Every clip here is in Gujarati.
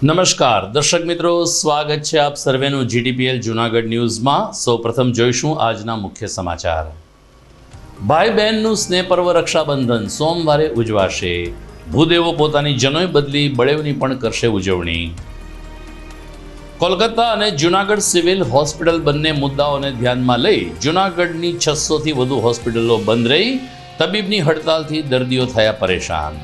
નમસ્કાર દર્શક મિત્રો, સ્વાગત છે આપ સર્વેનું જીટીપીએલ જૂનાગઢ ન્યૂઝમાં। સૌપ્રથમ જોઈશું આજના મુખ્ય સમાચાર। ભાઈ બહેનનું સ્નેહ પર્વ રક્ષાબંધન સોમવારે ઉજવાશે। ભૂદેવો પોતાની જનોઈ બદલી બળેવની પણ કરશે ઉજવણી। કોલકાતા અને જૂનાગઢ સિવિલ હોસ્પિટલ બંને મુદ્દાઓને ધ્યાનમાં લઈ જૂનાગઢની 600થી વધુ હોસ્પિટલો બંધ રહી। તબીબની હડતાલથી દર્દીઓ થયા પરેશાન।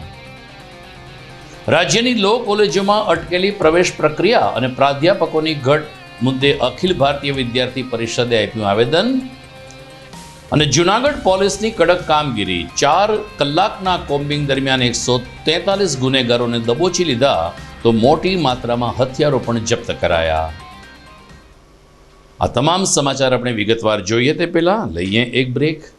રાજ્યની લો કોલેજોમાં અટકેલી પ્રવેશ પ્રક્રિયા અને પ્રાધ્યાપકોની ઘટ મુદ્દે અખિલ ભારતીય વિદ્યાર્થી પરિષદે આપ્યું આવેદન। અને જૂનાગઢ પોલીસની કડક કામગીરી, 4 કલાકના કોમ્બિંગ દરમિયાન 143 ગુનેગારોને દબોચી લીધા તો મોટી માત્રામાં હથિયારો પણ જપ્ત કરાયા। આ તમામ સમાચાર આપણે વિગતવાર જોઈએ તે પહેલા લઈએ એક બ્રેક।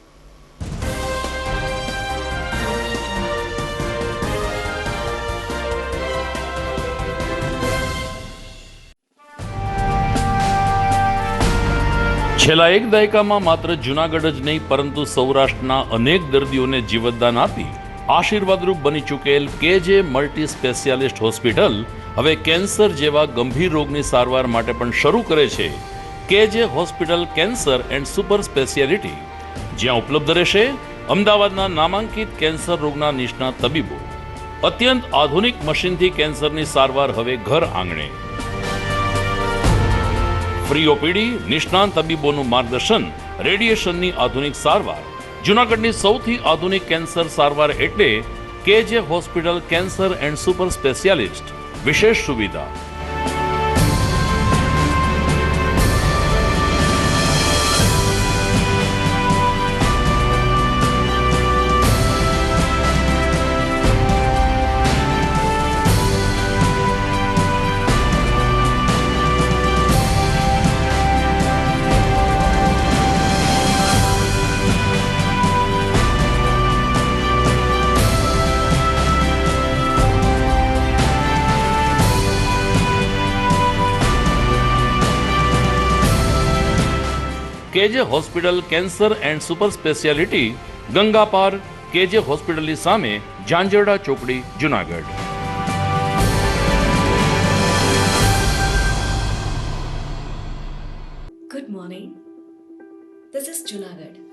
છેલ્લા એક દાયકામાં માત્ર જૂનાગઢ જ નહીં પરંતુ સૌરાષ્ટ્રના અનેક દર્દીઓને જીવતદાન આપી આશીર્વાદરૂપ બની ચૂકેલ કેજે મલ્ટી સ્પેશિયાલિસ્ટ હોસ્પિટલ હવે કેન્સર જેવા ગંભીર રોગની સારવાર માટે પણ શરૂ કરે છે કેજે hospital cancer and super speciality, જ્યાં ઉપલબ્ધ રહેશે અમદાવાદના નામાંકિત કેન્સર રોગના નિષ્ણાત તબીબો। અત્યંત આધુનિક મશીનથી કેન્સરની સારવાર હવે ઘર આંગણે। ફ્રી ઓપીડી, નિષ્ણાંત તબીબોનું માર્ગદર્શન, રેડિયેશનની આધુનિક સારવાર। જૂનાગઢની સૌથી આધુનિક કેન્સર સારવાર એટલે કેજે hospital cancer and super specialist. વિશેષ સુવિધા કેજે hospital cancer and super speciality, Ganga પાર, કેજે હોસ્પિટલની સામે, ઝાંઝરડા ચોકડી, Junagadh. Good morning. This is Junagadh.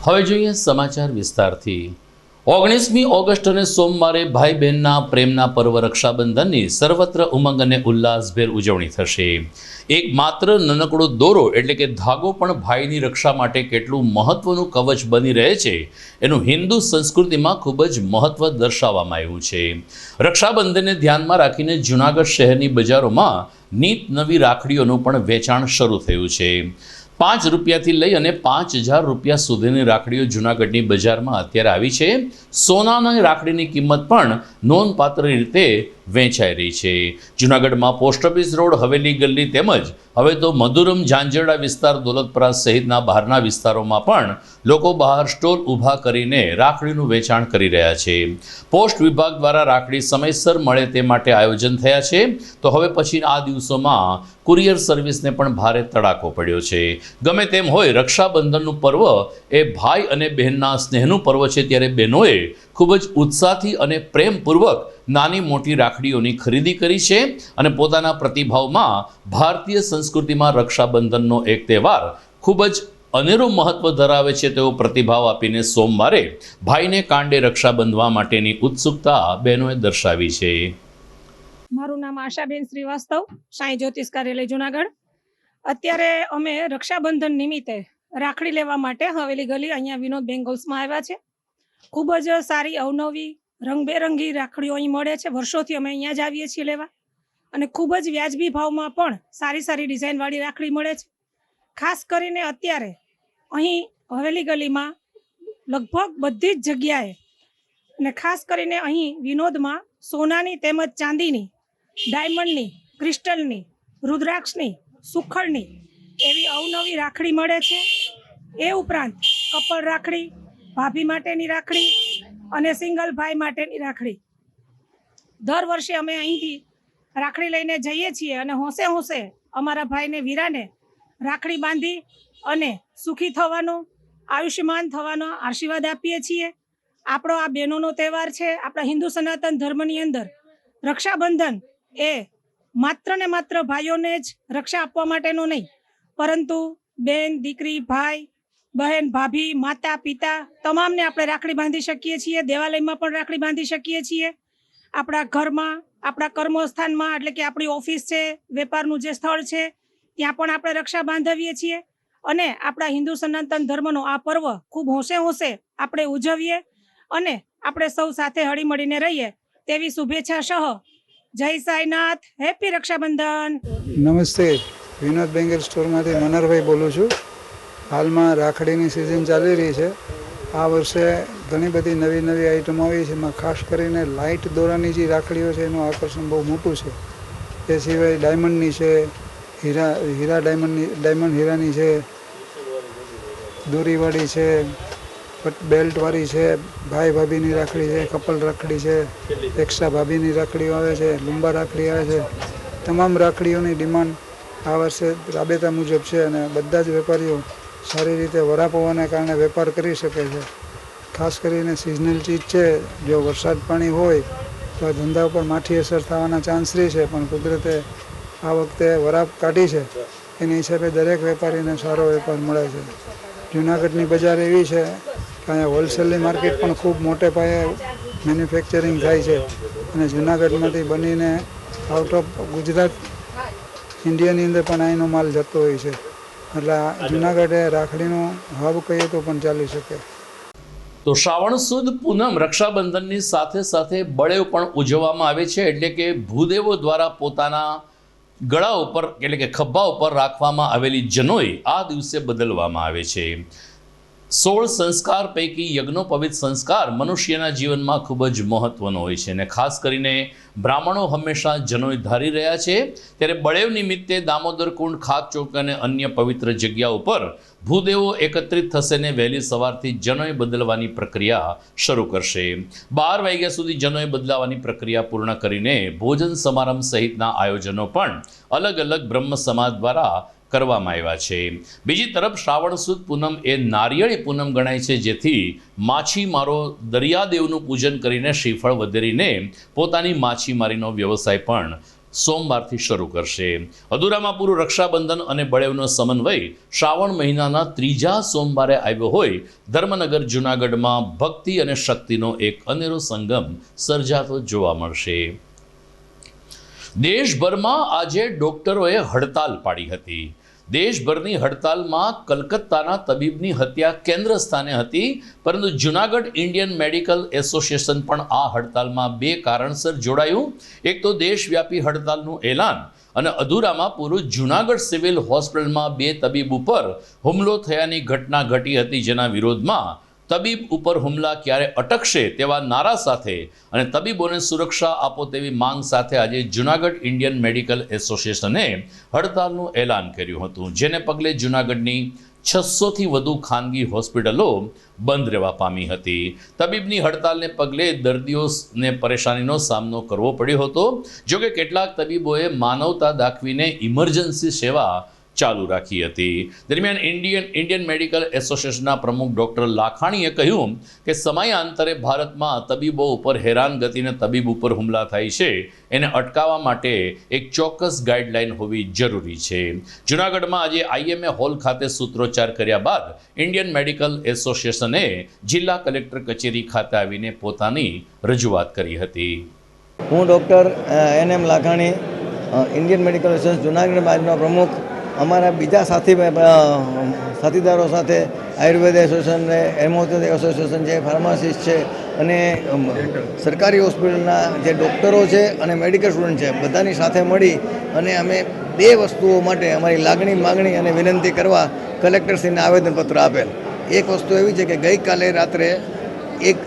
હવે જોઈએ સમાચાર વિસ્તારથી। 19મી ઓગસ્ટ અને સોમવારે ભાઈ બહેનના પ્રેમના પર્વ રક્ષાબંધનની સર્વત્ર ઉમંગ અને ઉલ્લાસભેર ઉજવણી થશે। એક માત્ર નાનકડો દોરો એટલે કે ધાગો પણ ભાઈની રક્ષા માટે કેટલું મહત્વનું કવચ બની રહે છે એનું હિન્દુ સંસ્કૃતિમાં ખૂબ જ મહત્વ દર્શાવવામાં આવ્યું છે। રક્ષાબંધનને ધ્યાનમાં રાખીને જૂનાગઢ શહેરની બજારોમાં નીત નવી રાખડીઓનું પણ વેચાણ શરૂ થયું છે। 5 રૂપિયાથી લઈ અને 5000 રૂપિયા સુધીની રાખડીઓ જૂનાગઢની બજારમાં અત્યારે આવી છે। સોનાની રાખડીની કિંમત પણ નોંધપાત્ર રીતે વેચાઈ રહી છે। જૂનાગઢમાં પોસ્ટ ઓફિસ રોડ, હવેલી ગલ્લી તેમજ હવે તો મધુરમ, ઝાંઝરડા વિસ્તાર, દોલતપરા સહિતના બહારના વિસ્તારોમાં પણ લોકો બહાર સ્ટોલ ઊભા કરીને રાખડીનું વેચાણ કરી રહ્યા છે। પોસ્ટ વિભાગ દ્વારા રાખડી સમયસર મળે તે માટે આયોજન થયા છે તો હવે પછી આ દિવસોમાં કુરિયર સર્વિસને પણ ભારે તડાકો પડ્યો છે। ગમે તેમ હોય, રક્ષાબંધનનું પર્વ એ ભાઈ અને બહેનના સ્નેહનું પર્વ છે, ત્યારે બહેનોએ ખૂબ જ ઉત્સાહથી અને પ્રેમપૂર્વક નાની મોટી રાખડીઓની ખરીદી કરી છે અને પોતાના પ્રતિભાવમાં ભારતીય સંસ્કૃતિમાં રક્ષાબંધનનો એક તહેવાર ખૂબ જ અનેરું મહત્વ ધરાવે છે તેવો પ્રતિભાવ આપીને સોમવારે ભાઈને કાંડે રક્ષા બંધવા માટેની ઉત્સુકતા બહેનોએ દર્શાવી છે. મારું નામ આશાબેન શ્રીવાસ્તવ, સાંઈ જ્યોતિષ કાર્યાલય જુનાગઢ. અત્યારે અમે રક્ષાબંધન નિમિત્તે રાખડી લેવા માટે હવેલી ગલી અહીંયા વિનોદ બેંગલ્સમાં આવ્યા છે. ખૂબ જ સારી અવનવી રંગબેરંગી રાખડીઓ અહીં મળે છે. વર્ષોથી અમે અહીંયા જ આવીએ છીએ લેવા અને ખૂબ જ વ્યાજબી ભાવમાં પણ સારી સારી ડિઝાઇનવાળી રાખડી મળે છે. ખાસ કરીને અત્યારે અહીં હવેલી ગલીમાં લગભગ બધી જ જગ્યાએ અને ખાસ કરીને અહીં વિનોદમાં સોનાની તેમજ ચાંદીની, ડાયમંડની, ક્રિસ્ટલની, રુદ્રાક્ષની, સુખડની એવી અવનવી રાખડી મળે છે. એ ઉપરાંત કપલ રાખડી, ભાભી માટેની રાખડી અને સિંગલ ભાઈ માટેની રાખડી દર વર્ષે અમે અહીંથી રાખડી લઈને જઈએ છીએ અને હોંશે હોંશે અમારા ભાઈને વીરાને રાખડી બાંધી અને સુખી થવાનો, આયુષ્યમાન થવાનો આશીર્વાદ આપીએ છીએ. આપણો આ બહેનોનો તહેવાર છે. આપણા હિન્દુ સનાતન ધર્મની અંદર રક્ષાબંધન એ માત્ર ને માત્ર ભાઈઓને જ રક્ષા આપવા માટેનો નહીં, પરંતુ બેન, દીકરી, ભાઈ, બહેન, ભાભી, માતા, પિતા તમામને આપણે રાખડી બાંધી શકીએ છીએ. દેવાલયમાં પણ રાખડી બાંધી શકીએ છીએ. આપણા ઘરમાં, આપણા કર્મસ્થાનમાં એટલે કે આપણી ઓફિસ છે, વેપારનું જે સ્થળ છે ત્યાં પણ આપણે રક્ષા બાંધવીએ છીએ અને આપણા હિન્દુ સનાતન ધર્મનો આ પર્વ ખૂબ હોંશે હોંશે આપણે ઉજવીએ અને આપણે સૌ સાથે હળીમળીને રહીએ તેવી શુભેચ્છા સહ. જય સાઈનાથ, હેપી રક્ષાબંધન. નમસ્તે, વિનોદ બેંગલ સ્ટોરમાંથી મનરભાઈ બોલું છું. હાલમાં રાખડીની સિઝન ચાલી રહી છે. આ વર્ષે ઘણી બધી નવી નવી આઇટમો આવી છે. એમાં ખાસ કરીને લાઇટ દોરાની જે રાખડીઓ છે એનું આકર્ષણ બહુ મોટું છે. એ સિવાય ડાયમંડની છે, ડાયમંડ હીરાની છે, દોરીવાળી છે, બેલ્ટવાળી છે, ભાઈ ભાભીની રાખડી છે, કપલ રાખડી છે, એક્સ્ટ્રા ભાભીની રાખડીઓ આવે છે, લુંબા રાખડી આવે છે. તમામ રાખડીઓની ડિમાન્ડ આ વર્ષે રાબેતા મુજબ છે અને બધા જ વેપારીઓ સારી રીતે વરાપ હોવાને કારણે વેપાર કરી શકે છે. ખાસ કરીને સિઝનલ ચીજ છે. જો વરસાદ પાણી હોય તો ધંધા ઉપર માઠી અસર થવાના ચાન્સ રહે છે, પણ કુદરતે આ વખતે વરાપ કાઢી છે એની હિસાબે દરેક વેપારીને સારો વેપાર મળે છે. જૂનાગઢની બજાર એવી છે કે અહીંયા હોલસેલની માર્કેટ પણ ખૂબ મોટે પાયે મેન્યુફેક્ચરિંગ થાય છે અને જૂનાગઢમાંથી બનીને આઉટ ઓફ ગુજરાત, ઇન્ડિયાની અંદર પણ અહીંનો માલ જતો હોય છે. એટલે જૂનાગઢે રાખડીનું હબ કહીએ તો પણ ચાલી શકે. તો શ્રાવણ સુદ પૂનમ રક્ષાબંધનની સાથે સાથે બળેવ પણ ઉજવવામાં આવે છે. એટલે કે ભૂદેવો દ્વારા પોતાના ગળા ઉપર એટલે કે ખભા ઉપર રાખવામાં આવેલી જનોઈ આ દિવસે બદલવામાં આવે છે. 16 સંસ્કાર પૈકી યજ્ઞોપવિત સંસ્કાર મનુષ્યના જીવનમાં ખૂબ જ મહત્વનો હોય છે અને ખાસ કરીને બ્રાહ્મણો હંમેશા જનોઈ ધારી રહ્યા છે. ત્યારે બળેવ નિમિત્તે દામોદર કુંડ, ખાક ચોક અને અન્ય પવિત્ર જગ્યા ઉપર ભૂદેવો એકત્રિત થશે ને વહેલી સવારથી જનોઈ બદલવાની પ્રક્રિયા શરૂ કરશે. 12 વાગ્યા સુધી જનોઈ બદલાવાની પ્રક્રિયા પૂર્ણ કરીને ભોજન સમારંભ સહિતના આયોજનો પણ અલગ અલગ બ્રહ્મ સમાજ દ્વારા કરવામાં આવ્યા છે. બીજી તરફ શ્રાવણ સુદ પૂનમ એ નારિયેળી પૂનમ ગણાય છે, જેથી માછીમારો દરિયાદેવનું પૂજન કરીને શ્રીફળ વધેરીને પોતાની માછીમારીનો વ્યવસાય પણ સોમવારથી શરૂ કરશે. અધૂરામાં પૂરું રક્ષાબંધન અને બળેવનો સમન્વય શ્રાવણ મહિનાના 3જા સોમવારે આવ્યો હોય ધર્મનગર જૂનાગઢમાં ભક્તિ અને શક્તિનો એક અનેરો સંગમ સર્જાતો જોવા મળશે. દેશભરમાં આજે ડોક્ટરોએ હડતાલ પાડી હતી. દેશભરની હડતાલમાં કલકત્તાના તબીબની હત્યા કેન્દ્ર સ્થાને હતી, પરંતુ જૂનાગઢ ઇન્ડિયન મેડિકલ એસોસિએશન પણ આ હડતાલમાં 2 કારણસર જોડાયું. એક તો દેશવ્યાપી હડતાલનું એલાન અને અધૂરામાં પૂરું જૂનાગઢ સિવિલ હોસ્પિટલમાં 2 તબીબ ઉપર હુમલો થયાની ઘટના ઘટી હતી, જેના વિરોધમાં તબીબ ઉપર હુમલા ક્યારે અટકશે તેવા નારા સાથે અને તબીબોને સુરક્ષા આપો તેવી માંગ સાથે આજે જૂનાગઢ ઇન્ડિયન મેડિકલ એસોસિએશને હડતાલનું એલાન કર્યું હતું, જેને પગલે જૂનાગઢની 600થી વધુ ખાનગી હોસ્પિટલો બંધ રહેવા પામી હતી. તબીબની હડતાલને પગલે દર્દીઓને પરેશાનીનો સામનો કરવો પડ્યો હતો. જોકે કેટલાક તબીબોએ માનવતા દાખવીને ઇમરજન્સી સેવા ચાલુ રાખી હતી. દરમિયાન ઇન્ડિયન મેડિકલ એસોસિએશનના પ્રમુખ ડૉક્ટર લાખાણીએ કહ્યું કે સમયાંતરે ભારતમાં તબીબો ઉપર હેરાનગતિને તબીબ ઉપર હુમલા થાય છે, એને અટકાવવા માટે એક ચોક્કસ ગાઈડલાઈન હોવી જરૂરી છે. જૂનાગઢમાં આજે IMA હોલ ખાતે સૂત્રોચ્ચાર કર્યા બાદ ઇન્ડિયન મેડિકલ એસોસિએશને જિલ્લા કલેક્ટર કચેરી ખાતે આવીને પોતાની રજૂઆત કરી હતી. હું doctor NM Lakhani, Indian medical association Junagadh બાજુનો પ્રમુખ. અમારા બીજા સાથીદારો સાથે આયુર્વેદ એસોસિએશન છે, હેમોપેથી એસોસિએશન છે, ફાર્માસિસ્ટ છે અને સરકારી હોસ્પિટલના જે ડૉક્ટરો છે અને મેડિકલ સ્ટુડન્ટ છે, બધાની સાથે મળી અને અમે બે વસ્તુઓ માટે અમારી માગણી અને વિનંતી કરવા કલેક્ટરશ્રીને આવેદનપત્ર આપેલ. એક વસ્તુ એવી છે કે ગઈકાલે રાત્રે એક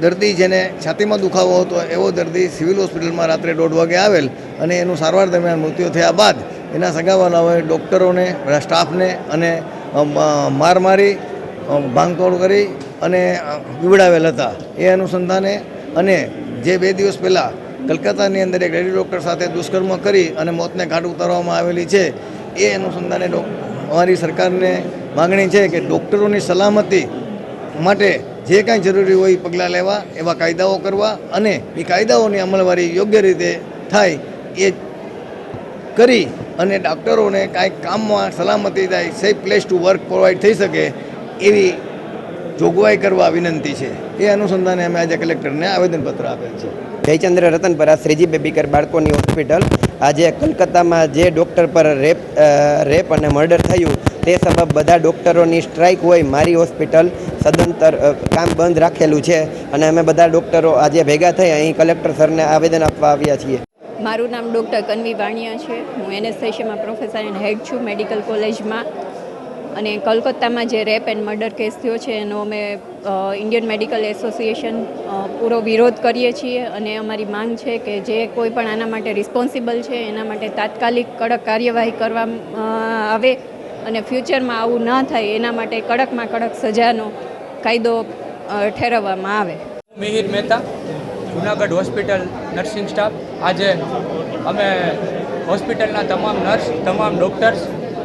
દર્દી જેને છાતીમાં દુખાવો હતો એવો દર્દી સિવિલ હોસ્પિટલમાં રાત્રે 1:30 વાગે આવેલ અને એનું સારવાર દરમિયાન મૃત્યુ થયા બાદ એના સગાવાલાઓએ ડૉક્ટરોને, સ્ટાફને અને મારી ભાંગતોડ કરી અને બીવડાવેલ હતા. એ અનુસંધાને અને જે 2 દિવસ પહેલાં કલકત્તાની અંદર એક લેડી ડૉક્ટર સાથે દુષ્કર્મ કરી અને મોતને ઘાટ ઉતારવામાં આવેલી છે, એ અનુસંધાને અમારી સરકારને માગણી છે કે ડૉક્ટરોની સલામતી માટે જે કાંઈ જરૂરી હોય પગલાં લેવા, એવા કાયદાઓ કરવા અને એ કાયદાઓની અમલવારી યોગ્ય રીતે થાય એ કરી અને ડૉક્ટરોને કાંઈક કામમાં સલામતી થાય, safe place to work provide થઈ શકે એવી જોગવાઈ કરવા વિનંતી છે. એ અનુસંધાને અમે આજે કલેક્ટરને આવેદનપત્ર આપેલ છે. જયચંદ્ર રતનપરા, શ્રીજી બેબીકર બાળકોની હોસ્પિટલ. આજે કલકત્તામાં જે ડૉક્ટર પર રેપ અને મર્ડર થયું તે સબબ બધા ડૉક્ટરોની સ્ટ્રાઇક હોય, મારી હોસ્પિટલ સદંતર કામ બંધ રાખેલું છે અને અમે બધા ડૉક્ટરો આજે ભેગા થઈ અહીં કલેક્ટર સરને આવેદન આપવા આવ્યા છીએ. મારું નામ ડૉક્ટર કન્વી વાણિયા છે. હું એનેસ્થેશિયામાં પ્રોફેસર એન્ડ હેડ છું મેડિકલ કોલેજમાં. અને કલકત્તામાં જે રેપ એન્ડ મર્ડર કેસ થયો છે એનો અમે ઇન્ડિયન મેડિકલ એસોસિએશન પૂરો વિરોધ કરીએ છીએ અને અમારી માંગ છે કે જે કોઈ પણ આના માટે રિસ્પોન્સિબલ છે એના માટે તાત્કાલિક કડક કાર્યવાહી કરવામાં આવે અને ફ્યુચરમાં આવું ન થાય એના માટે કડકમાં કડક સજાનો કાયદો ઠેરવવામાં આવે. Mihir Mehta, Junagadh hospital nursing staff. આજે અમે હોસ્પિટલના તમામ નર્સ, તમામ ડૉક્ટર્સ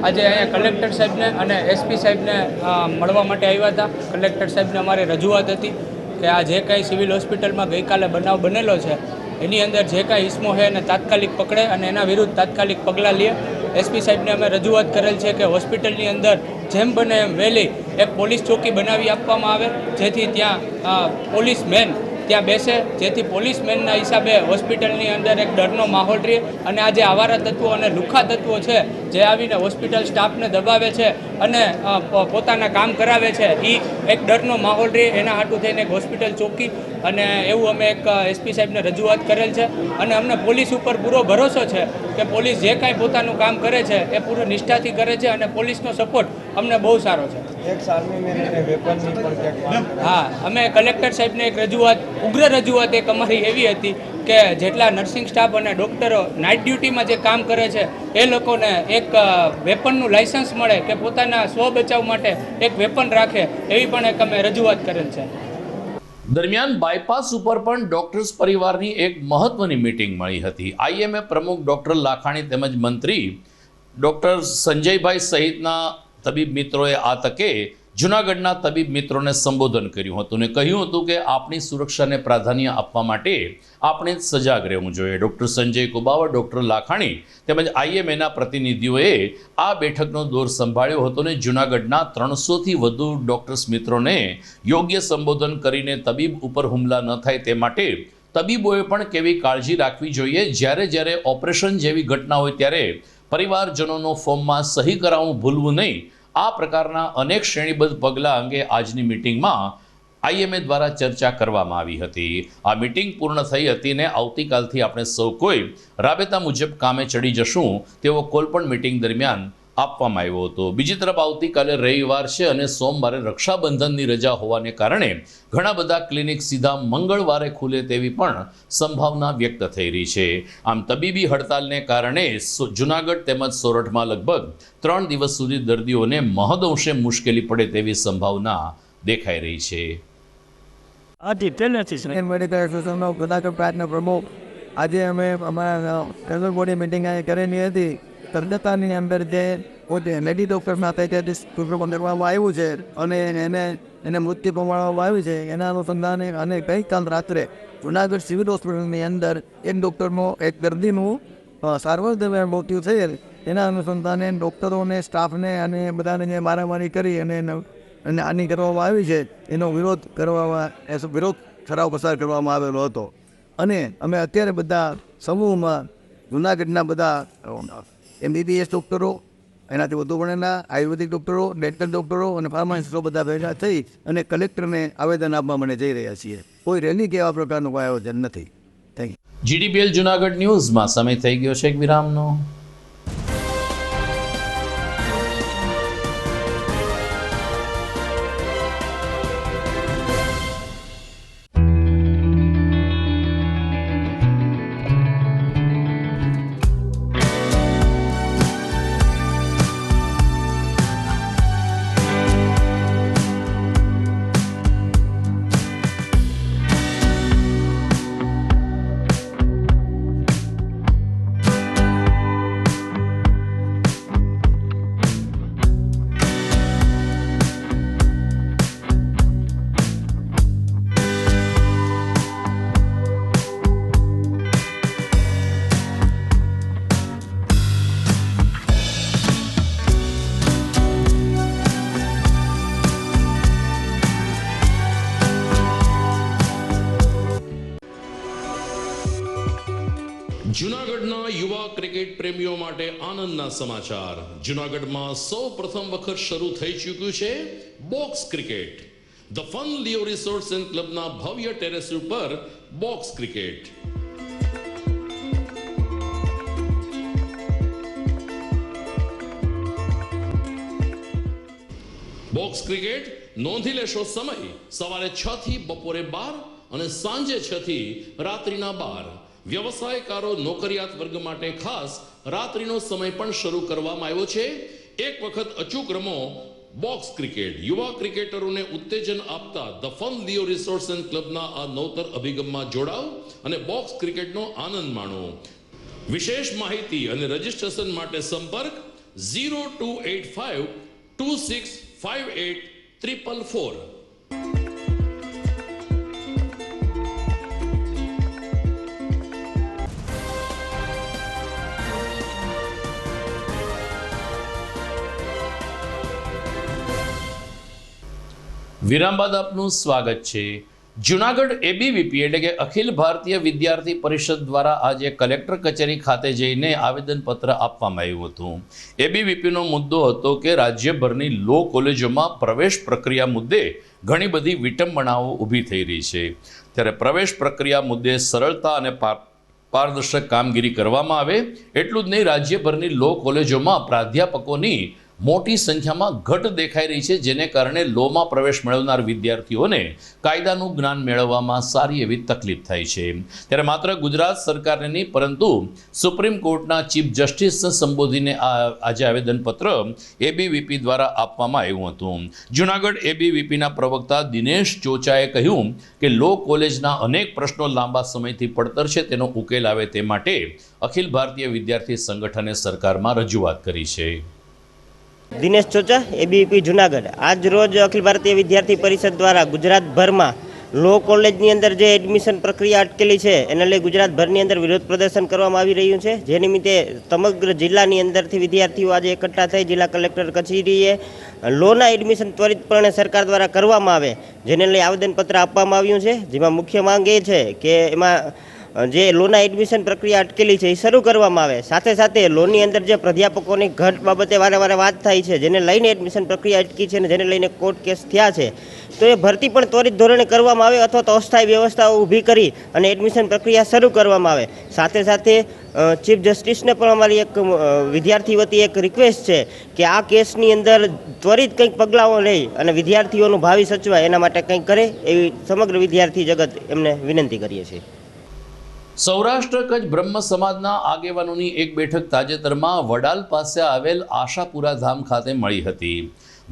આજે અહીંયા કલેક્ટર સાહેબને અને SP સાહેબને મળવા માટે આવ્યા હતા. કલેક્ટર સાહેબને અમારી રજૂઆત હતી કે આ જે કાંઈ સિવિલ હોસ્પિટલમાં ગઈકાલે બનાવ બનેલો છે એની અંદર જે કાંઈ ઇસમો છે એને તાત્કાલિક પકડે અને એના વિરુદ્ધ તાત્કાલિક પગલાં લે. SP સાહેબને અમે રજૂઆત કરેલ છે કે હોસ્પિટલની અંદર જેમ બને એમ વહેલી એક પોલીસ ચોકી બનાવી આપવામાં આવે, જેથી ત્યાં પોલીસમેન ત્યાં બેસે, જેથી પોલીસમેનના હિસાબે હોસ્પિટલની અંદર એક ડરનો માહોલ રહે અને આ જે આવારા તત્વો અને લુખ્ખા તત્વો છે જે આવીને હોસ્પિટલ સ્ટાફને દબાવે છે અને પોતાના કામ કરાવે છે, એ એક ડરનો માહોલ રહે એના હાટું થઈને એક હોસ્પિટલ ચોકી અને એવું અમે એક SP સાહેબને રજૂઆત કરેલ છે. અને અમને પોલીસ ઉપર પૂરો ભરોસો છે કે પોલીસ જે કાંઈ પોતાનું કામ કરે છે એ પૂરું નિષ્ઠાથી કરે છે અને પોલીસનો સપોર્ટ અમને બહુ સારો છે. હા, અમે કલેક્ટર સાહેબને એક રજૂઆત, ઉગ્ર રજૂઆત એક અમારી એવી હતી કે જેટલા નર્સિંગ સ્ટાફ અને ડૉક્ટરો નાઇટ ડ્યુટીમાં જે કામ કરે છે એ લોકોને એક વેપનનું લાઇસન્સ મળે કે પોતાના સ્વ બચાવ માટે એક વેપન રાખે, એવી પણ એક અમે રજૂઆત કરેલ છે. દરમિયાન બાયપાસ ઉપર પણ ડોક્ટર્સ પરિવારની એક મહત્વની મીટિંગ મળી હતી. IMA પ્રમુખ ડૉક્ટર લાખાણી તેમજ મંત્રી ડૉક્ટર સંજયભાઈ સહિતના તબીબ મિત્રોએ આ તકે જૂનાગઢના તબીબ મિત્રોને સંબોધન કર્યું હતું અને કહ્યું હતું કે આપણી સુરક્ષાને પ્રાધાન્ય આપવા માટે આપણે સજાગ રહેવું જોઈએ. ડૉક્ટર સંજય કુબાવત, ડૉક્ટર લાખાણી તેમજ IMAના પ્રતિનિધિઓએ આ બેઠકનો દોર સંભાળ્યો હતો અને જૂનાગઢના 300થી વધુ ડૉક્ટર્સ મિત્રોને યોગ્ય સંબોધન કરીને તબીબ ઉપર હુમલા ન થાય તે માટે તબીબોએ પણ કેવી કાળજી રાખવી જોઈએ, જ્યારે ઓપરેશન જેવી ઘટના હોય ત્યારે પરિવારજનોનો ફોર્મમાં સહી કરાવવું ભૂલવું નહીં. આ પ્રકારના અનેક શ્રેણીબદ્ધ પગલાં અંગે આજની મિટિંગમાં IMA દ્વારા ચર્ચા કરવામાં આવી હતી. આ મિટિંગ પૂર્ણ થઈ હતી અને આવતીકાલથી આપણે સૌ કોઈ રાબેતા મુજબ કામે ચડી જશું તેવો કોલ પણ મિટિંગ દરમિયાન આપવામાં આવ્યો હતો. બીજી તરફ આવતીકાલે રવિવાર છે અને સોમવારે રક્ષાબંધનની રજા હોવાને કારણે ઘણા બધા ક્લિનિક સીધા મંગળવારે ખુલે તેવી પણ સંભાવના વ્યક્ત થઈ રહી છે. આમ તબીબી હડતાલને કારણે જૂનાગઢ તેમજ સોરઠમાં લગભગ 3 દિવસ સુધી દર્દીઓને મહદઅંશે મુશ્કેલી પડે તેવી સંભાવના દેખાઈ રહી છે. મેડિકલ એસોસિએશનનો જૂનાગઢ પ્રાંતના પ્રમુખ. આજે અમે અમારા જનરલ બોડી મિટિંગ કરેલી હતી કલકત્તાની અંદર જે પોતે લેડી ડૉક્ટર સાથે જે કરવામાં આવ્યું છે અને એને મૃત્યુ પમાડવામાં આવ્યું છે એના અનુસંધાને અને ગઈકાલ રાત્રે જુનાગઢ સિવિલ હોસ્પિટલની અંદર એક ડૉક્ટરનો એક દર્દીનું સારવાર દરમિયાન મૃત્યુ થયેલ એના અનુસંધાને ડૉક્ટરોને સ્ટાફને અને બધાને જે મારામારી કરી અને આની કરવામાં આવી છે એનો વિરોધ ઠરાવ પસાર કરવામાં આવેલો હતો અને અમે અત્યારે બધા સમૂહમાં જૂનાગઢના બધા MBBS ડૉક્ટરો, એનાથી વધુ ભણેલા આયુર્વેદિક ડૉક્ટરો, ડેન્ટલ ડૉક્ટરો અને ફાર્માસિસ્ટો બધા ભેગા થઈ અને કલેક્ટરને આવેદન આપવા મને જઈ રહ્યા છીએ. કોઈ રેલી કે એવા પ્રકારનું કોઈ આયોજન નથી. Thank you. GDPL જુનાગઢ ન્યૂઝમાં સમય થઈ ગયો છે એક વિરામનો. જૂનાગઢના યુવા ક્રિકેટ પ્રેમીઓ માટે આનંદના સમાચાર. જૂનાગઢમાં સૌ પ્રથમ વખત શરૂ થઈ ચૂક્યું છે box cricket. The fun Leo resorts and ક્લબના ભવ્ય ટેરેસ ઉપર બોક્સ ક્રિકેટ. બોક્સ ક્રિકેટ નોંધી લેશો સમય સવારે 6 થી બપોરે 12 અને સાંજે 6 થી રાત્રિના 12. વ્યવસાયકારો નોકરિયાત વર્ગ માટે ખાસ રાત્રિનો સમય પણ શરૂ કરવામાં આવ્યો છે. એક વખત અચૂક રમો બોક્સ ક્રિકેટ. યુવા ક્રિકેટરોને ઉત્તેજન આપતા the fun Leo resorts and ક્લબના આ નવતર અભિગમમાં જોડાઓ અને બોક્સ ક્રિકેટનો આનંદ માણો. વિશેષ માહિતી અને રજીસ્ટ્રેશન માટે સંપર્ક 0285 2658 444. વિરામ બાદ આપનું સ્વાગત છે. જૂનાગઢ ABVP એટલે કે અખિલ ભારતીય વિદ્યાર્થી પરિષદ દ્વારા આજે કલેક્ટર કચેરી ખાતે જઈને આવેદનપત્ર આપવામાં આવ્યું હતું. ABVPનો મુદ્દો હતો કે રાજ્યભરની લો કોલેજોમાં પ્રવેશ પ્રક્રિયા મુદ્દે ઘણી બધી વિટંબણાઓ ઊભી થઈ રહી છે. ત્યારે પ્રવેશ પ્રક્રિયા મુદ્દે સરળતા અને પારદર્શક કામગીરી કરવામાં આવે એટલું જ નહીં, રાજ્યભરની લો કોલેજોમાં પ્રાધ્યાપકોની મોટી સંખ્યામાં ઘટ દેખાઈ રહી છે, જેને કારણે લોમાં પ્રવેશ મેળવનાર વિદ્યાર્થીઓને કાયદાનું જ્ઞાન મેળવવામાં સારી એવી તકલીફ થાય છે. ત્યારે માત્ર ગુજરાત સરકારને નહીં પરંતુ સુપ્રીમ કોર્ટના ચીફ જસ્ટિસને સંબોધીને આજે આવેદનપત્ર ABVP દ્વારા આપવામાં આવ્યું હતું. જૂનાગઢ ABVPના પ્રવક્તા દિનેશ ચોચાએ કહ્યું કે લો કોલેજના અનેક પ્રશ્નો લાંબા સમયથી પડતર છે, તેનો ઉકેલ આવે તે માટે અખિલ ભારતીય વિદ્યાર્થી સંગઠને સરકારમાં રજૂઆત કરી છે. દિનેશ ચોચા, ABVP જુનાગઢ. આજ રોજ અખિલ ભારતીય વિદ્યાર્થી પરિષદ દ્વારા ગુજરાતભરમાં લો કોલેજની અંદર જે એડમિશન પ્રક્રિયા અટકેલી છે એને લઈ ગુજરાતભરની અંદર વિરોધ પ્રદર્શન કરવામાં આવી રહ્યું છે. જે નિમિત્તે સમગ્ર જિલ્લાની અંદરથી વિદ્યાર્થીઓ આજે એકઠા થઈ જિલ્લા કલેક્ટર કચેરીએ લોના એડમિશન ત્વરિતપણે સરકાર દ્વારા કરવામાં આવે જેને લઈ આવેદનપત્ર આપવામાં આવ્યું છે. જેમાં મુખ્ય માંગ એ છે કે એમાં જે લોના એડમિશન પ્રક્રિયા અટકેલી છે એ શરૂ કરવામાં આવે. સાથે સાથે લોનની અંદર જે પ્રાધ્યાપકોની ઘટ બાબતે વારંવાર વાત થાય છે, જેને લઈને એડમિશન પ્રક્રિયા અટકી છે અને જેને લઈને કોર્ટ કેસ થયા છે, તો એ ભરતી પણ ત્વરિત ધોરણે કરવામાં આવે અથવા તો અસ્થાયી વ્યવસ્થાઓ ઊભી કરી અને એડમિશન પ્રક્રિયા શરૂ કરવામાં આવે. સાથે સાથે ચીફ જસ્ટિસને પણ અમારી એક વિદ્યાર્થી વતી એક રિક્વેસ્ટ છે કે આ કેસની અંદર ત્વરિત કંઈક પગલાઓ લઈ અને વિદ્યાર્થીઓનું ભાવિ સચવાય એના માટે કંઈક કરે એવી સમગ્ર વિદ્યાર્થી જગત એમને વિનંતી કરીએ છીએ. સૌરાષ્ટ્ર કચ્છ બ્રહ્મ સમાજના આગેવાનોની એક બેઠક તાજેતરમાં વડાલ પાસે આવેલ આશાપુરા ધામ ખાતે મળી હતી.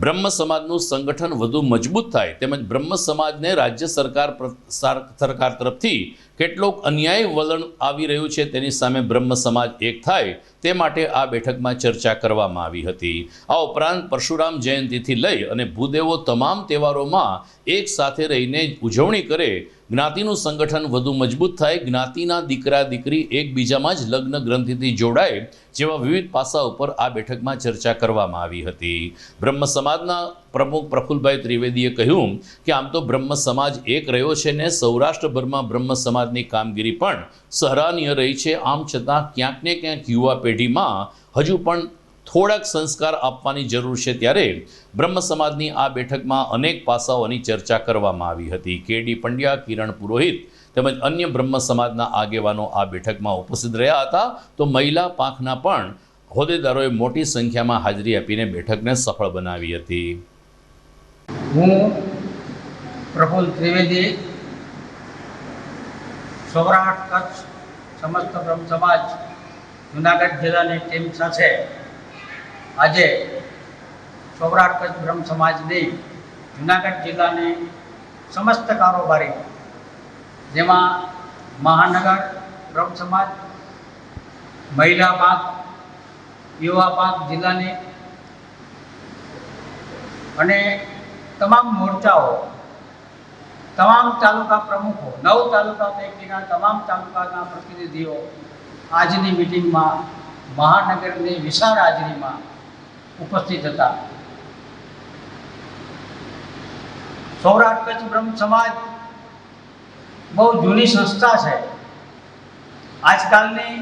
બ્રહ્મ સમાજનું સંગઠન વધુ મજબૂત થાય તેમજ બ્રહ્મ સમાજને રાજ્ય સરકાર તરફથી કેટલોક અન્યાયી વલણ આવી રહ્યું છે તેની સામે બ્રહ્મ સમાજ એક થાય તે માટે આ બેઠકમાં ચર્ચા કરવામાં આવી હતી. આ ઉપરાંત પરશુરામ જયંતિથી લઈ અને ભૂદેવો તમામ તહેવારોમાં એક સાથે રહીને ઉજવણી કરે, જ્ઞાતિનું સંગઠન વધુ મજબૂત થાય, જ્ઞાતિના દીકરા દીકરી એકબીજામાં જ લગ્ન ગ્રંથિથી જોડાય જેવા વિવિધ પાસા ઉપર આ બેઠકમાં ચર્ચા કરવામાં આવી હતી. બ્રહ્મ સમાજના પ્રમુખ પ્રફુલભાઈ ત્રિવેદીએ કહ્યું કે આમ તો બ્રહ્મ સમાજ એક રહ્યો છે ને સૌરાષ્ટ્રભરમાં બ્રહ્મ સમાજની કામગીરી પણ સરાહનીય રહી છે. આમ છતાં ક્યાંક ને ક્યાંક યુવા પેઢીમાં હજુ પણ થોડાક સંસ્કાર આપવાની જરૂર છે, ત્યારે બ્રહ્મ સમાજની આ બેઠકમાં અનેક પાસાઓની ચર્ચા કરવામાં આવી હતી. કે.ડી. પંડ્યા, કિરણ પુરોહિત તેમજ અન્ય બ્રહ્મ સમાજના આગેવાનો આ બેઠકમાં ઉપસ્થિત રહ્યા હતા. તો મહિલા પાંખના પણ હોદ્દેદારોએ મોટી સંખ્યામાં હાજરી આપીને બેઠકને સફળ બનાવી હતી. હું પ્રફુલ ત્રિવેદી, સૌરાષ્ટ્ર કચ્છ સમસ્ત બ્રહ્મ સમાજ જૂનાગઢ જિલ્લાની ટીમ સાથે આજે સૌરાષ્ટ્ર કચ્છ બ્રહ્મ સમાજની જૂનાગઢ જિલ્લાની સમસ્ત કારોબારી, જેમાં મહાનગર બ્રહ્મ સમાજ, મહિલા પાંખ, યુવા પાંખ જિલ્લાની અને તમામ મોરચાઓ, તમામ તાલુકા પ્રમુખો, 9 તાલુકા પૈકીના તમામ તાલુકાના પ્રતિનિધિઓ આજની મિટિંગમાં મહાનગરની વિશાળ હાજરીમાં ઉપસ્થિત હતા. સૌરાષ્ટ્ર કચ્છ બ્રહ્મ સમાજ બહુ જૂની સંસ્થા છે. આજકાલની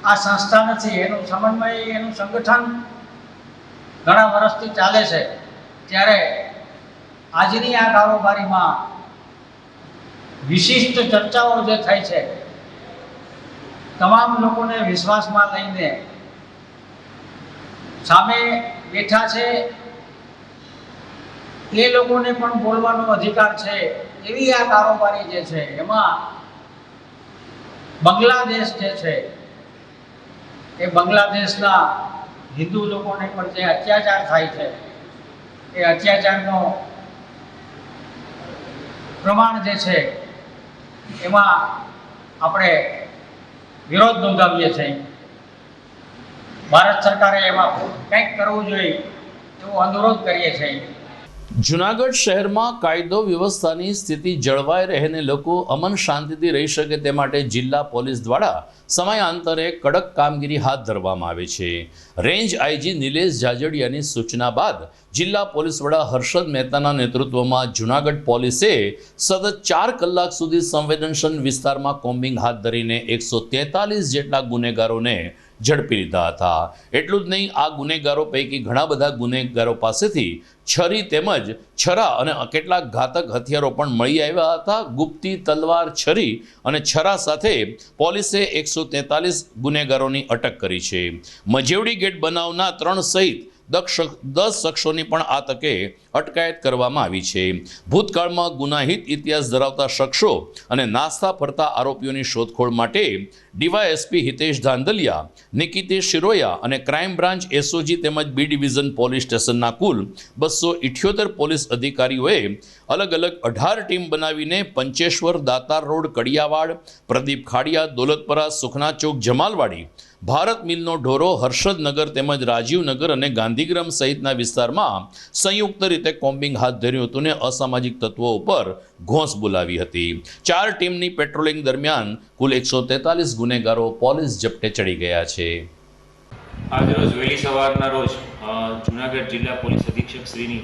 આ સંસ્થા નથી, એનું સમન્વય, એનું સંગઠન ઘણા વર્ષથી ચાલે છે. ત્યારે આજની આ કારોબારીમાં વિશિષ્ટ ચર્ચાઓ જે થઈ છે, તમામ લોકોને વિશ્વાસમાં લઈને સામે બેઠા છે એ લોકોને પણ બોલવાનો અધિકાર છે એવી આ કારોબારી જે છે, એમાં બાંગ્લાદેશ જે છે એ બાંગ્લાદેશના હિન્દુ લોકોને પર જે અત્યાચાર થાય છે એ અત્યાચારનો પ્રમાણ જે છે એમાં આપણે વિરોધ નોંધાવીએ છીએ. ભારત સરકારે એમાં કંઈક કરવું જોઈએ એવો અનુરોધ કરીએ છીએ. જૂનાગઢ શહેરમાં કાયદો વ્યવસ્થાની સ્થિતિ જળવાઈ રહે અને લોકો અમન શાંતિથી રહી શકે તે માટે જિલ્લા પોલીસ દ્વારા સમયાંતરે કડક કામગીરી હાથ ધરવામાં આવે છે. રેન્જ આઈજી નિલેશ જાજડિયાની સૂચના બાદ જિલ્લા પોલીસ વડા હર્ષદ મહેતાના નેતૃત્વમાં જૂનાગઢ પોલીસે સતત 4 કલાક સુધી સંવેદનશીલ વિસ્તારમાં કોમ્બિંગ હાથ ધરીને 143 જેટલા ગુનેગારોને ઝડપી લીધા હતા. એટલું જ નહીં, આ ગુનેગારો પૈકી ઘણા બધા ગુનેગારો પાસેથી છરી તેમજ છરા અને કેટલાક ઘાતક હથિયારો પણ મળી આવ્યા હતા. ગુપ્તી, તલવાર, છરી અને છરા સાથે પોલીસે 143 ગુનેગારોની અટક કરી છે. મજેવડી ગેટ બનાવના 3 સહિત 10 શખ્સોની પણ આ તકે અટકાયત કરવામાં આવી છે. ભૂતકાળમાં ગુનાહિત ઇતિહાસ ધરાવતા શખ્સો અને નાસ્તા ફરતા આરોપીઓની શોધખોળ માટે ડીવાયએસપી હિતેશ ધાંધલિયા, નિકિતેશ શિરોયા અને ક્રાઇમ બ્રાન્ચ એસઓજી તેમજ બી ડિવિઝન પોલીસ સ્ટેશનના કુલ 278 પોલીસ અધિકારીઓએ અલગ અલગ 18 ટીમ બનાવીને પંચેશ્વર, દાતાર રોડ, કડિયાવાડ, પ્રદીપ ખાડિયા, દોલતપરા, સુખના ચોક, જમાલવાડી, ભારત મિલનો ઢોરો, હર્ષદનગર તેમજ રાજીવનગર અને ગાંધીગ્રામ સહિતના વિસ્તારમાં સંયુક્ત રીતે કોમ્બિંગ હાથ ધર્યું હતું ને અસામાજિક તત્વો ઉપર ઘોંસ બોલાવી હતી. 4 ટીમની પેટ્રોલિંગ દરમિયાન કુલ 143 ગુનેગારો પોલીસ ઝપટે ચડી ગયા છે. આજરોજ વહેલી સવારના રોજ જૂનાગઢ જિલ્લા પોલીસ અધિક્ષક શ્રીની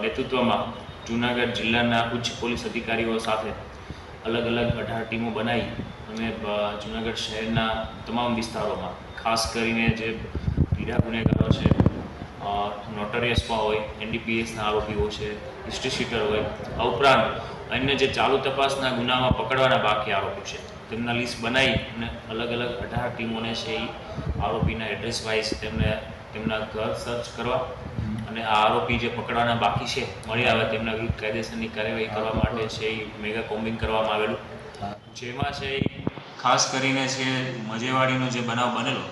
નેતૃત્વમાં જૂનાગઢ જિલ્લાના ઉચ્ચ પોલીસ અધિકારીઓ સાથે અલગ અલગ 18 ટીમો બનાવી અને જૂનાગઢ શહેરના તમામ વિસ્તારોમાં ખાસ કરીને જે પીડા ગુનેગારો છે, નોટરિયસમાં હોય, એનડીપીએસના આરોપીઓ છે, હિસ્ટ્રી શીટર હોય, આ ઉપરાંત અન્ય જે ચાલુ તપાસના ગુનામાં પકડવાના બાકી આરોપી છે તેમના લિસ્ટ બનાવી અને અલગ અલગ 18 ટીમોને છે એ આરોપીના એડ્રેસ વાઇઝ તેમના ઘર સર્ચ કરવા અને આ આરોપી જે પકડવાના બાકી છે મળી આવે તેમના વિરુદ્ધ કાયદેસરની કાર્યવાહી કરવા માટે છે એ મેગા કોમ્બિંગ કરવામાં આવેલું. જેમાં છે ખાસ કરીને છે મજેવાડીનો જે બનાવ બનેલો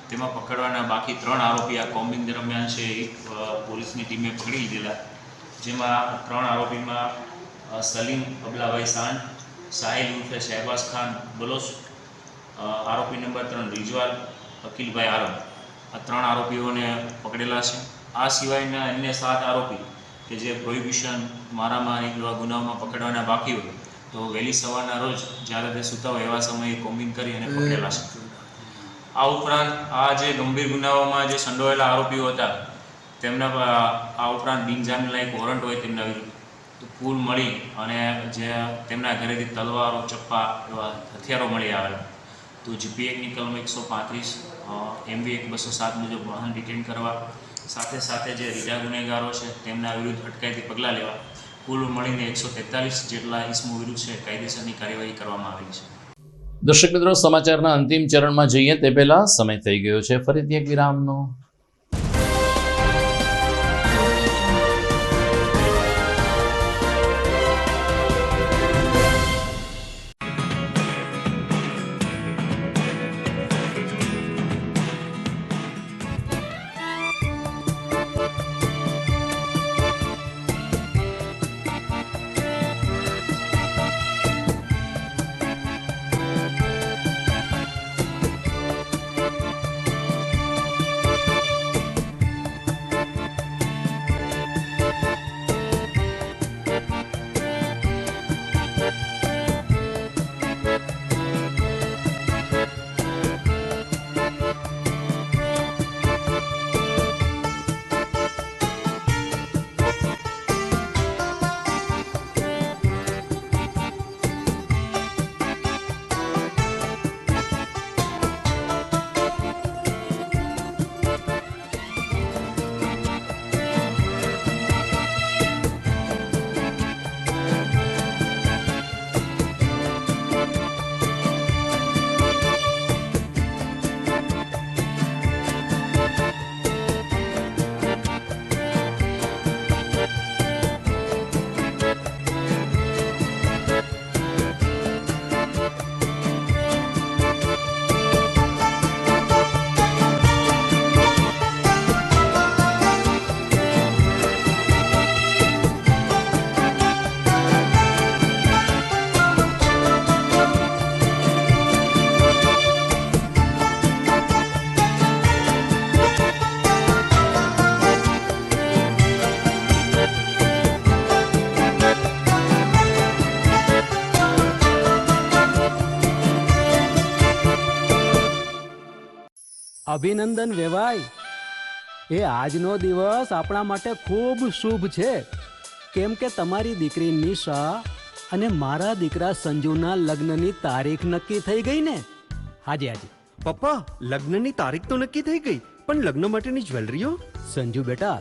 તેમાં પકડવાના બાકી 3 આરોપી આ કોમ્બિંગ દરમિયાન છે પોલીસની ટીમે પકડી લીધેલા. જેમાં 3 આરોપીમાં સલીમ અબલાભાઈ સાંડ, સાહિલ ઉર્ફે શહેબાઝ ખાન બલોચ, આરોપી નંબર 3 રિજવાલ અકીલભાઈ આરમ, આ 3 આરોપીઓને પકડેલા છે. આ સિવાયના અન્ય 7 આરોપી કે જે પ્રોહિબિશન, મારામારી એવા ગુનાઓમાં પકડવાના બાકી હોય તો વહેલી સવારના રોજ જ્યારે તે સૂતા હોય એવા સમયે કોમ્બિંગ કરી અને પકડેલા છે. આ ઉપરાંત આ જે ગંભીર ગુનાઓમાં જે સંડોવાયેલા આરોપીઓ હતા તેમના આ ઉપરાંત બિનજામીન લાયક વોરંટ હોય તેમના વિરુદ્ધ તો કુલ મળી અને જે તેમના ઘરેથી તલવારો, ચપ્પા એવા હથિયારો મળી આવેલા. તો જીપી એક્ટની કલમ 135, MV એક્ટ 207 મુજબ વાહન ડિટેન કરવા, સાથે સાથે જે રીઢા ગુનેગારો છે તેમના વિરુદ્ધ અટકાયતી પગલાં લેવા, કુલ મળીને 143 જેટલા ઇસમો વિરુદ્ધ છે કાયદેસરની કાર્યવાહી કરવામાં આવેલી છે. દર્શક મિત્રો, સમાચારના અંતિમ ચરણમાં જઈએ તે પહેલા સમય થઈ ગયો છે ફરીથી એક વિરામનો. અભિનંદન વેવાઈ, એ આજનો દિવસ આપણા માટે ખૂબ શુભ છે, કેમ કે તમારી દીકરી નિશા અને મારા દીકરા સંજુના લગ્નની તારીખ નક્કી થઈ ગઈ ને. હાજી હાજી પપ્પા, લગ્નની તારીખ તો નક્કી થઈ ગઈ, પણ લગ્ન માટેની જ્વેલરીઓ? સંજુ બેટા,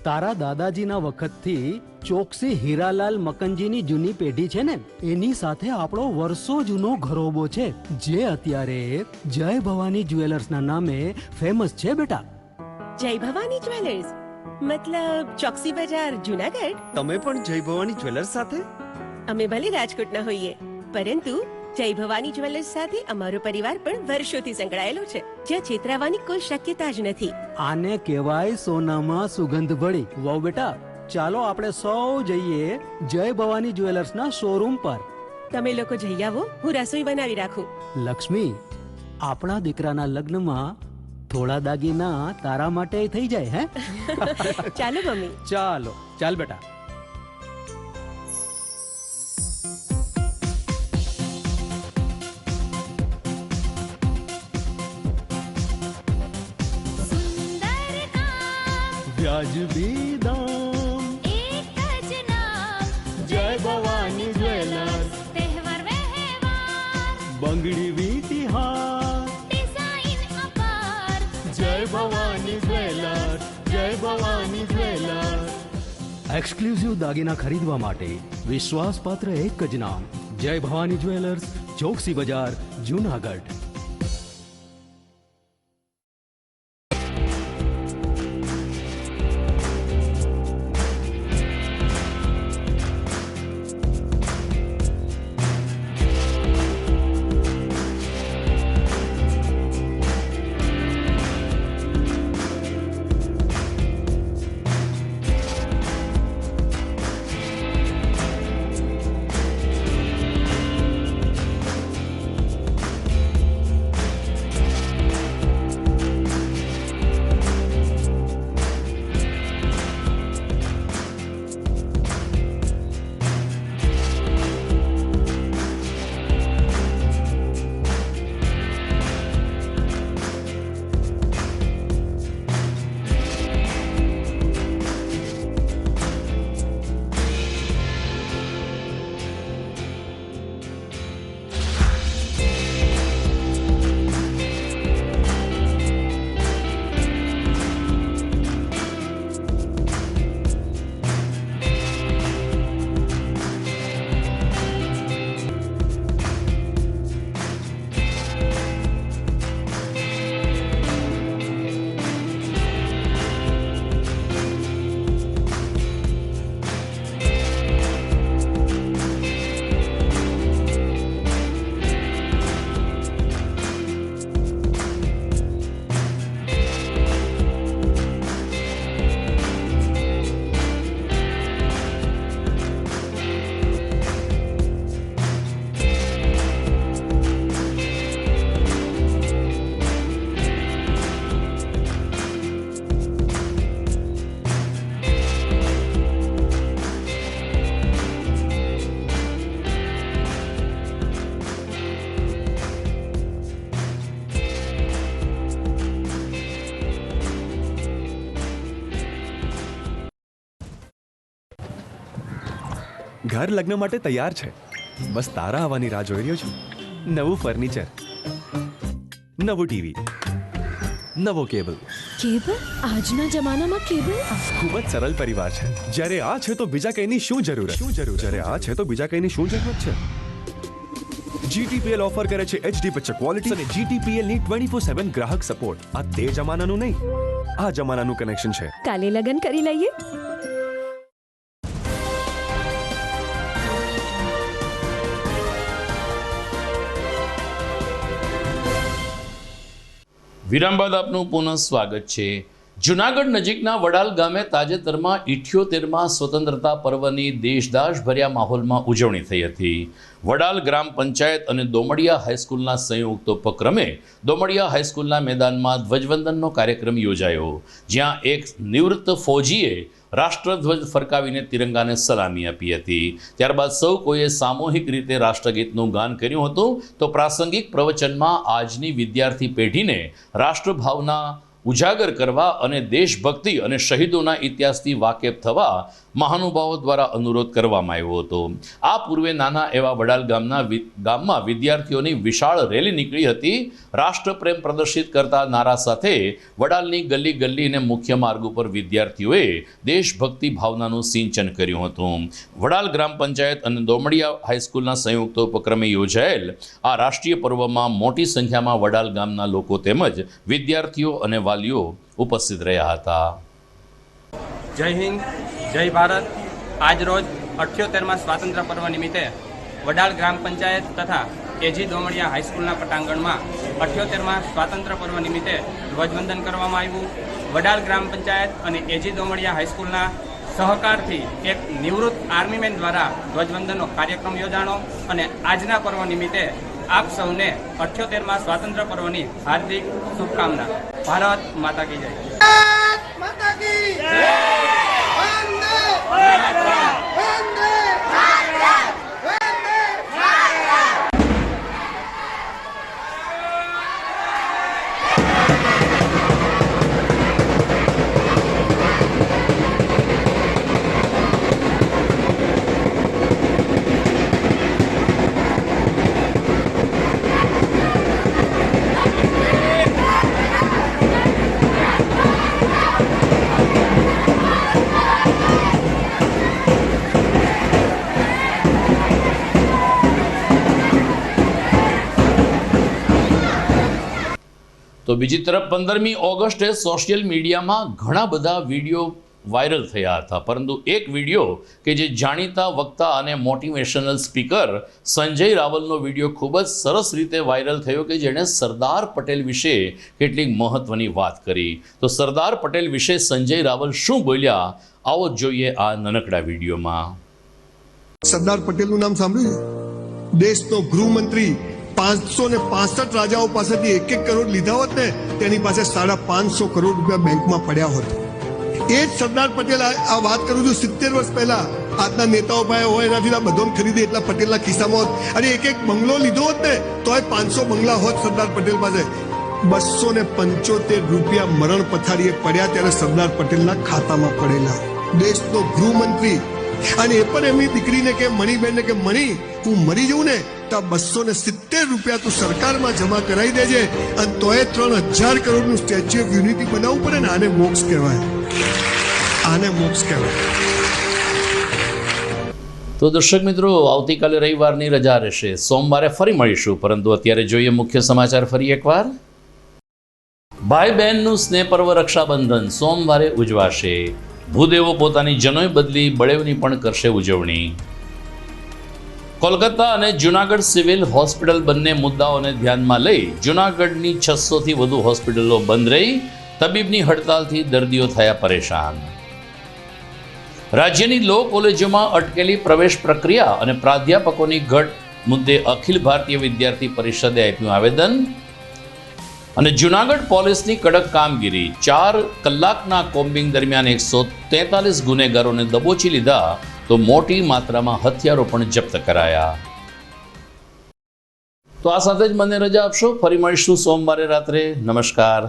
તારા દાદાજીના વખતથી ચોકસી હીરાલાલ મકનજીની જૂની પેઢી છે ને, એની સાથે આપણો વર્ષો જૂનો ઘરોબો છે, જે અત્યારે જય ભવાની જ્વેલર્સના નામે ફેમસ છે બેટા. જય ભવાની જ્વેલર્સ મતલબ ચોકસી બજાર, જુનાગઢ? તમે પણ જય ભવાની જ્વેલર્સ સાથે? અમે ભલે રાજકોટના હોઈએ, પરંતુ જય ભવાની જ્વેલર્સ સાથે અમારો પરિવાર પણ વર્ષોથી સંકળાયેલો છે, જ્યાં છેતરાવાની કોઈ શક્યતા જ નથી. આને કહેવાય સોનામાં સુગંધ ભળી. વાવ બેટા, ચાલો આપણે સૌ જઈએ જય ભવાની જ્વેલર્સના શોરૂમ પર. તમે લોકો જઈ આવો, હું રસોઈ બનાવી રાખું. લક્ષ્મી, આપણા દીકરાના લગ્નમાં થોડા દાગીના તારા માટે થઈ જાય. હે ચાલો મમ્મી. ચાલો ચાલ બેટા. વ્યાજબી દામ, એક જ નામ, જય ભવાની જ્વેલર્સ. તહેવાર વ્યવહાર, બંગડી વીટી હાર, ડિઝાઇન અપાર, જય ભવાની જ્વેલર્સ, જય ભવાની જ્વેલર્સ. એક્સક્લુઝિવ દાગીના ખરીદવા માટે વિશ્વાસપાત્ર એક જ નામ, જય ભવાની જ્વેલર્સ, ચોકસી બજાર, જુનાગઢ. ઘર લગ્ન માટે તૈયાર છે, બસ તારા આવવાની રાહ જોઈ રહ્યો છું. નવું ફર્નિચર, નવું ટીવી, નવો કેબલ. કેબલ? આજના જમાનામાં કેબલ? ખૂબ જ સરળ પરિવાર છે. જ્યારે આ છે તો બીજા કઈની શું જરૂરત? જ્યારે આ છે તો બીજા કઈની શું જરૂરત છે? GTPL ઓફર કરે છે HD પિક્ચર ક્વોલિટી અને GTPL ની 24/7 ગ્રાહક સપોર્ટ. આ તે જમાનાનું નહીં, આ જમાનાનું કનેક્શન છે. કાલે લગન કરી લઈએ. વિરામ બાદ આપનું પુનઃ સ્વાગત છે. જૂનાગઢ નજીકના વડાલ ગામે તાજેતરમાં 78મા સ્વતંત્રતા પર્વની દેશદાસભર્યા માહોલમાં ઉજવણી થઈ હતી. વડાલ ગ્રામ પંચાયત અને દોમડિયા હાઈસ્કૂલના સંયુક્ત ઉપક્રમે દોમડિયા હાઈસ્કૂલના મેદાનમાં ધ્વજવંદનનો કાર્યક્રમ યોજાયો, જ્યાં એક નિવૃત્ત ફૌજીએ રાષ્ટ્રધ્વજ ફરકાવીને તિરંગાને સલામી આપી હતી. ત્યારબાદ સૌ કોઈએ સામૂહિક રીતે રાષ્ટ્રગીતનું ગાન કર્યું હતું. તો પ્રાસંગિક પ્રવચનમાં આજની વિદ્યાર્થી પેઢીને રાષ્ટ્રભાવના ઉજાગર કરવા અને દેશભક્તિ અને શહીદોના ઇતિહાસથી વાકેફ થવા મહાનુભાવો દ્વારા અનુરોધ કરવામાં આવ્યો હતો. આ પૂર્વે નાના એવા વડાલ ગામમાં વિદ્યાર્થીઓની વિશાળ રેલી નીકળી હતી. રાષ્ટ્રપ્રેમ પ્રદર્શિત કરતા નારા સાથે વડાલની ગલી ગલી અને મુખ્ય માર્ગ ઉપર વિદ્યાર્થીઓએ દેશભક્તિ ભાવનાનું સિંચન કર્યું હતું. વડાલ ગ્રામ પંચાયત અને દોમડિયા હાઈસ્કૂલના સંયુક્ત ઉપક્રમે યોજાયેલ આ રાષ્ટ્રીય પર્વમાં મોટી સંખ્યામાં વડાલ ગામના લોકો તેમજ વિદ્યાર્થીઓ અને વાલીઓ ઉપસ્થિત રહ્યા હતા. જય હિન્દ, જય ભારત. આજ રોજ 78મા સ્વાતંત્ર્ય પર્વ નિમિત્તે વડાલ ગ્રામ પંચાયત તથા એજી દોમડિયા હાઈસ્કૂલના પટાંગણમાં 78મા સ્વાતંત્ર્ય પર્વ નિમિત્તે ધ્વજવંદન કરવામાં આવ્યું. વડાલ ગ્રામ પંચાયત અને એજી દોમડિયા હાઈસ્કૂલના સહકારથી એક નિવૃત્ત આર્મીમેન દ્વારા ધ્વજવંદનનો કાર્યક્રમ યોજાણો અને આજના પર્વ નિમિત્તે આપ સૌને 78મા સ્વાતંત્ર્ય પર્વની હાર્દિક શુભકામના. ભારત માતા કી જય. તો બીજી તરફ 15મી ઓગસ્ટે સોશિયલ મીડિયામાં ઘણા બધા વિડીયો વાયરલ થયા હતા, પરંતુ એક વિડીયો કે જે જાણીતા વક્તા અને મોટિવેશનલ સ્પીકર સંજય રાવલનો વિડીયો ખૂબ જ સરસ રીતે વાયરલ થયો કે જેણે સરદાર પટેલ વિશે કેટલીક મહત્વની વાત કરી. તો સરદાર પટેલ વિશે સંજય રાવલ શું બોલ્યા, આવો જોઈએ આ નાનકડા વિડીયોમાં. સરદાર પટેલનું નામ સાંભળ્યું? દેશનો ગૃહમંત્રી 565 રાજાઓ પાસેથી 1-1 કરોડ લીધા હોત ને તેની પાસે 550 કરોડ રૂપિયા બેંકમાં પડ્યા હોત. એ જ સરદાર પટેલ આ વાત કરું છું 70 વર્ષ પહેલા આજના નેતાઓ પાસે હોય એનાથી આ બધો ખરીદી એટલા પટેલના ખિસ્સામાં હોત અને એક બંગલો લીધો હોત ને તોય 500 બંગલા હોત સરદાર પટેલ પાસે. 275 રૂપિયા મરણ પથારીએ પડ્યા ત્યારે સરદાર પટેલના ખાતામાં પડેલા. દેશનો ગૃહમંત્રી અને એ પણ એમની દીકરીને કે મણીબેનને કે મણી હું મરી જઉં ને તો 270 રૂપિયા તું સરકારમાં જમા કરાવી દેજે અને તોય 3000 કરોડનું સ્ટેચ્યુ ઓફ યુનિટી બનાવવું પડે ને. આને મોક્ષ કહેવાય, આને મોક્ષ કહેવાય. તો દર્શક મિત્રો, આવતીકાલે રવિવારની રજા રહેશે, સોમવારે ફરી મળીશું, પરંતુ અત્યારે જોઈએ મુખ્ય સમાચાર ફરી એકવાર. ભાઈ બહેનનું સ્નેહ પર્વ રક્ષાબંધન સોમવારે ઉજવાશે. ભૂદેવો પોતાની જનોઈ બદલી બળેવની પણ કરશે ઉજવણી. કોલકાતા અને જૂનાગઢ સિવિલ હોસ્પિટલ બંને મુદ્દાઓને ધ્યાનમાં લઈ જૂનાગઢની 600થી વધુ હોસ્પિટલો બંધ રહી. તબીબની હડતાલથી દર્દીઓ થયા પરેશાન. રાજ્યની લો કોલેજોમાં અટકેલી પ્રવેશ પ્રક્રિયા અને પ્રાધ્યાપકોની ઘટ મુદ્દે અખિલ ભારતીય વિદ્યાર્થી પરિષદે આપ્યું આવેદન. અને જૂનાગઢ પોલીસની કડક કામગીરી, 4 કલાકના કોમ્બિંગ દરમિયાન 143 ગુનેગારોને દબોચી લીધા, તો મોટી માત્રામાં હથિયારો પણ જપ્ત કરાયા. તો આ સાથે જ મને રજા આપશો, ફરી મળીશું સોમવારે રાત્રે. નમસ્કાર.